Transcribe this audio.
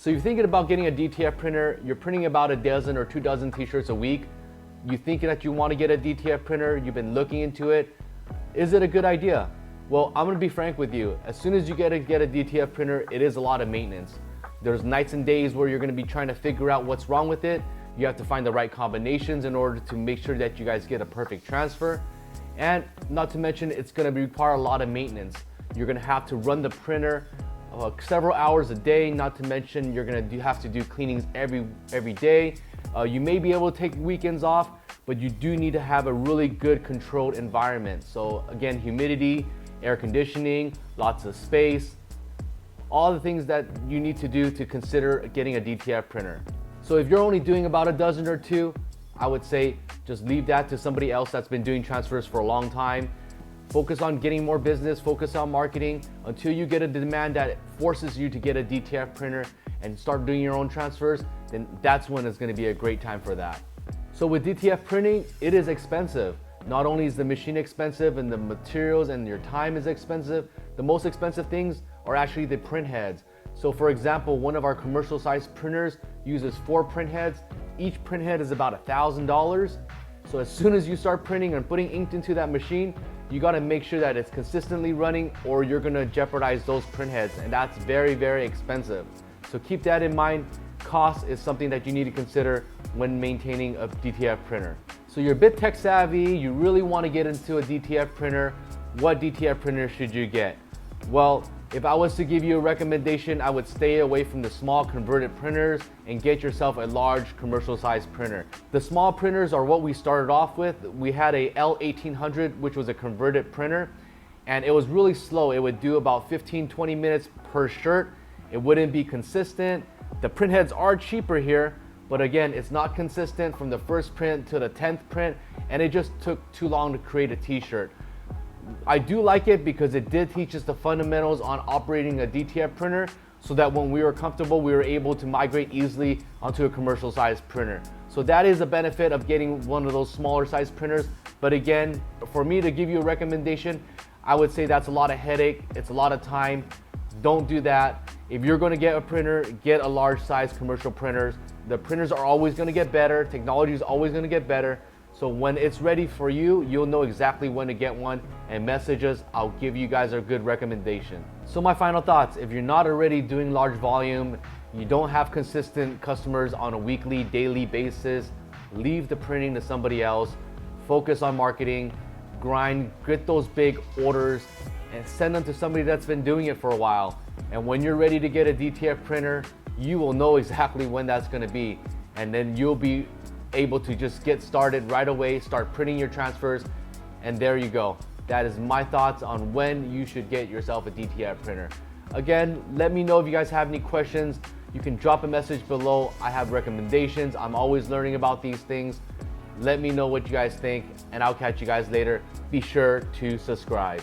So you're thinking about getting a DTF printer, you're printing about a dozen or 2 dozen t-shirts a week. You think that you want to get a DTF printer, you've been looking into it. Is it a good idea? Well, I'm gonna be frank with you. As soon as you get a DTF printer, it is a lot of maintenance. There's nights and days where you're gonna be trying to figure out what's wrong with it. You have to find the right combinations in order to make sure that you guys get a perfect transfer. And not to mention, it's gonna require a lot of maintenance. You're gonna have to run the printer several hours a day, not to mention you're gonna have to do cleanings every day. You may be able to take weekends off, but you do need to have a really good controlled environment. So again, humidity, air conditioning, lots of space, all the things that you need to do to consider getting a DTF printer. So if you're only doing about a dozen or two, I would say just leave that to somebody else that's been doing transfers for a long time. Focus on getting more business, focus on marketing until you get a demand that forces you to get a DTF printer and start doing your own transfers, then that's when it's gonna be a great time for that. So with DTF printing, it is expensive. Not only is the machine expensive and the materials and your time is expensive, the most expensive things are actually the print heads. So for example, one of our commercial size printers uses 4 print heads. Each print head is about $1,000. So as soon as you start printing and putting ink into that machine, you gotta make sure that it's consistently running or you're gonna jeopardize those print heads, and that's very, very expensive. So keep that in mind. Cost is something that you need to consider when maintaining a DTF printer. So you're a bit tech savvy, you really wanna get into a DTF printer. What DTF printer should you get? Well, if I was to give you a recommendation, I would stay away from the small converted printers and get yourself a large commercial size printer. The small printers are what we started off with. We had a L1800, which was a converted printer, and it was really slow. It would do about 15-20 minutes per shirt. It wouldn't be consistent. The print heads are cheaper here, but again, it's not consistent from the first print to the 10th print, and it just took too long to create a t-shirt. I do like it because it did teach us the fundamentals on operating a DTF printer so that when we were comfortable, we were able to migrate easily onto a commercial size printer. So that is a benefit of getting one of those smaller size printers. But again, for me to give you a recommendation, I would say that's a lot of headache. It's a lot of time. Don't do that. If you're going to get a printer, get a large size commercial printers. The printers are always going to get better. Technology is always going to get better. So when it's ready for you, you'll know exactly when to get one, and message us. I'll give you guys a good recommendation. So my final thoughts, if you're not already doing large volume, you don't have consistent customers on a weekly, daily basis, leave the printing to somebody else. Focus on marketing, grind, get those big orders, and send them to somebody that's been doing it for a while. And when you're ready to get a DTF printer, you will know exactly when that's gonna be. And then you'll be able to just get started right away, start printing your transfers, and there you go. That is my thoughts on when you should get yourself a DTF printer. Again, let me know if you guys have any questions. You can drop a message below. I have recommendations. I'm always learning about these things. Let me know what you guys think, and I'll catch you guys later. Be sure to subscribe.